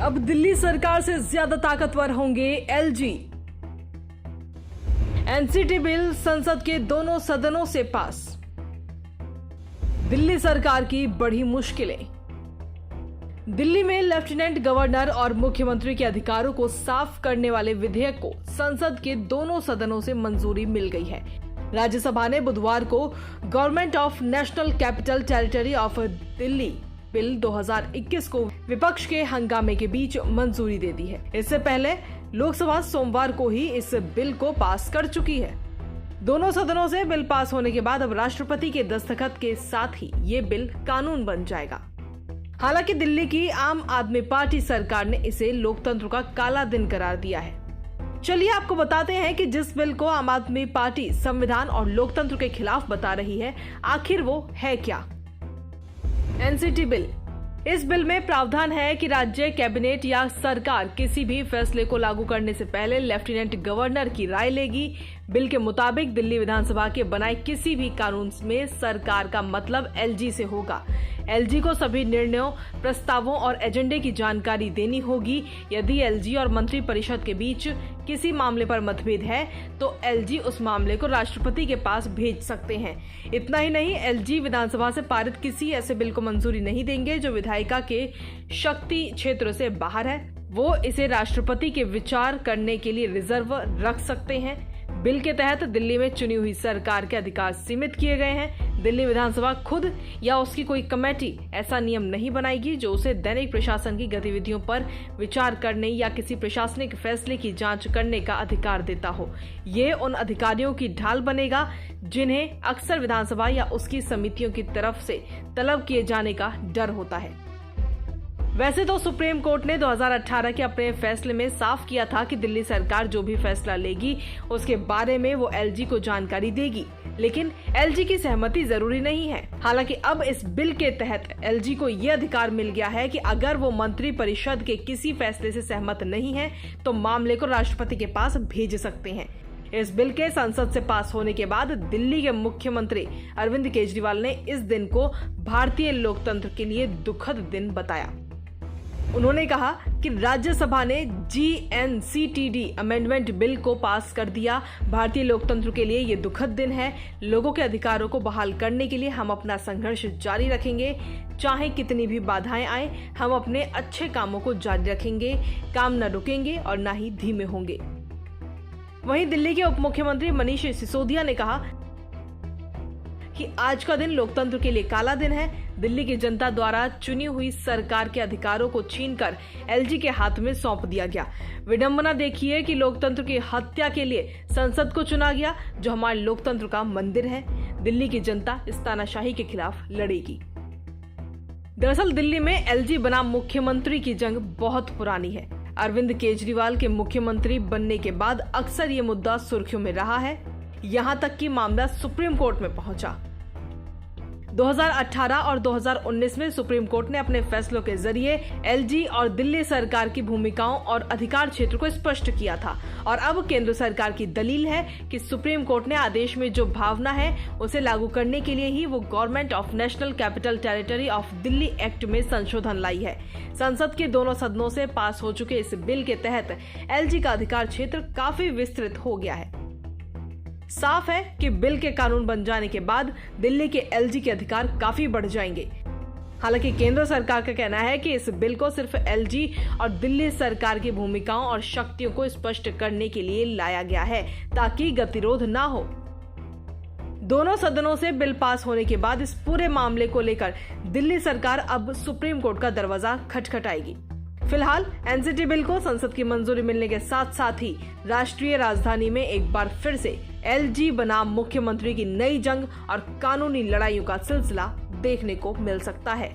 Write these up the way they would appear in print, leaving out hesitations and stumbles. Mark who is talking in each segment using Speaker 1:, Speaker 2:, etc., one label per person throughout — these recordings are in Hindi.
Speaker 1: अब दिल्ली सरकार से ज्यादा ताकतवर होंगे एलजी। एनसीटी बिल संसद के दोनों सदनों से पास। दिल्ली सरकार की बड़ी मुश्किलें। दिल्ली में लेफ्टिनेंट गवर्नर और मुख्यमंत्री के अधिकारों को साफ करने वाले विधेयक को संसद के दोनों सदनों से मंजूरी मिल गई है। राज्यसभा ने बुधवार को government of national capital territory of Delhi bill 2021 को विपक्ष के हंगामे के बीच मंजूरी दे दी है। इससे पहले लोकसभा सोमवार को ही इस बिल को पास कर चुकी है। दोनों सदनों से बिल पास होने के बाद अब राष्ट्रपति के दस्तखत के साथ ही ये बिल कानून बन जाएगा। हालांकि दिल्ली की आम आदमी पार्टी सरकार ने इसे लोकतंत्र का काला दिन करार दिया है। चलिए आपको बताते हैं कि जिस बिल को आम आदमी पार्टी संविधान और लोकतंत्र के खिलाफ बता रही है, आखिर वो है क्या। NCT bill. इस बिल में प्रावधान है कि राज्य कैबिनेट या सरकार किसी भी फैसले को लागू करने से पहले लेफ्टिनेंट गवर्नर की राय लेगी। बिल के मुताबिक दिल्ली विधानसभा के बनाए किसी भी कानून में सरकार का मतलब एलजी से होगा। एलजी को सभी निर्णयों, प्रस्तावों और एजेंडे की जानकारी देनी होगी। यदि एलजी और मंत्री परिषद के बीच किसी मामले पर मतभेद है तो एलजी उस मामले को राष्ट्रपति के पास भेज सकते हैं। इतना ही नहीं, एलजी विधानसभा से पारित किसी ऐसे बिल को मंजूरी नहीं देंगे जो विधायिका के शक्ति क्षेत्र से बाहर है। वो इसे राष्ट्रपति के विचार करने के लिए रिजर्व रख सकते हैं। बिल के तहत दिल्ली में चुनी हुई सरकार के अधिकार सीमित किए गए हैं। दिल्ली विधानसभा खुद या उसकी कोई कमेटी ऐसा नियम नहीं बनाएगी जो उसे दैनिक प्रशासन की गतिविधियों पर विचार करने या किसी प्रशासनिक फैसले की जांच करने का अधिकार देता हो। ये उन अधिकारियों की ढाल बनेगा जिन्हें अक्सर विधानसभा या उसकी समितियों की तरफ से तलब किए जाने का डर होता है। वैसे तो सुप्रीम कोर्ट ने 2018 के अपने फैसले में साफ किया था कि दिल्ली सरकार जो भी फैसला लेगी उसके बारे में वो एलजी को जानकारी देगी, लेकिन एलजी की सहमति जरूरी नहीं है। हालांकि अब इस बिल के तहत एलजी को ये अधिकार मिल गया है कि अगर वो मंत्री परिषद के किसी फैसले से सहमत नहीं है तो मामले को राष्ट्रपति के पास भेज सकते हैं। इस बिल के संसद से पास होने के बाद दिल्ली के मुख्यमंत्री अरविंद केजरीवाल ने इस दिन को भारतीय लोकतंत्र के लिए दुखद दिन बताया। उन्होंने कहा कि राज्यसभा ने जीएनसीटीडी अमेंडमेंट बिल को पास कर दिया। भारतीय लोकतंत्र के लिए ये दुखद दिन है। लोगों के अधिकारों को बहाल करने के लिए हम अपना संघर्ष जारी रखेंगे। चाहे कितनी भी बाधाएं आए, हम अपने अच्छे कामों को जारी रखेंगे। काम न रुकेंगे और न ही धीमे होंगे। वहीं दिल्ली के उप मुख्यमंत्री मनीष सिसोदिया ने कहा कि आज का दिन लोकतंत्र के लिए काला दिन है। दिल्ली की जनता द्वारा चुनी हुई सरकार के अधिकारों को छीनकर एलजी के हाथ में सौंप दिया गया। विडंबना देखिए कि लोकतंत्र की हत्या के लिए संसद को चुना गया, जो हमारे लोकतंत्र का मंदिर है। दिल्ली की जनता इस तानाशाही के खिलाफ लड़ेगी। दरअसल दिल्ली में एलजी बनाम मुख्यमंत्री की जंग बहुत पुरानी है। अरविंद केजरीवाल के मुख्यमंत्री बनने के बाद अक्सर ये मुद्दा सुर्खियों में रहा है। यहाँ तक कि मामला सुप्रीम कोर्ट में पहुंचा। 2018 और 2019 में सुप्रीम कोर्ट ने अपने फैसलों के जरिए एलजी और दिल्ली सरकार की भूमिकाओं और अधिकार क्षेत्र को स्पष्ट किया था। और अब केंद्र सरकार की दलील है कि सुप्रीम कोर्ट ने आदेश में जो भावना है उसे लागू करने के लिए ही वो government of national capital territory of Delhi act में संशोधन लाई है। संसद के दोनों सदनों से पास हो चुके इस बिल के तहत एलजी का अधिकार क्षेत्र काफी विस्तृत हो गया है। साफ है कि बिल के कानून बन जाने के बाद दिल्ली के एलजी के अधिकार काफी बढ़ जाएंगे। हालांकि केंद्र सरकार का कहना है कि इस बिल को सिर्फ एलजी और दिल्ली सरकार की भूमिकाओं और शक्तियों को स्पष्ट करने के लिए लाया गया है ताकि गतिरोध ना हो। दोनों सदनों से बिल पास होने के बाद इस पूरे मामले को लेकर दिल्ली सरकार अब सुप्रीम कोर्ट का दरवाजा खटखटाएगी। फिलहाल एनसीटी बिल को संसद की मंजूरी मिलने के साथ साथ ही राष्ट्रीय राजधानी में एक बार फिर से एलजी बनाम मुख्यमंत्री की नई जंग और कानूनी लड़ाइयों का सिलसिला देखने को मिल सकता है।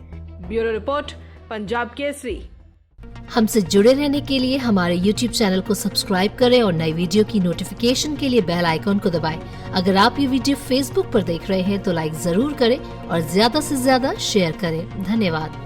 Speaker 1: Bureau report, Punjab Kesari.
Speaker 2: हमसे जुड़े रहने के लिए हमारे YouTube चैनल को सब्सक्राइब करें और नई वीडियो की नोटिफिकेशन के लिए बेल आइकॉन को दबाएं। अगर आप ये वीडियो Facebook पर देख रहे हैं तो लाइक जरूर करें और ज्यादा से ज्यादा शेयर करें। धन्यवाद।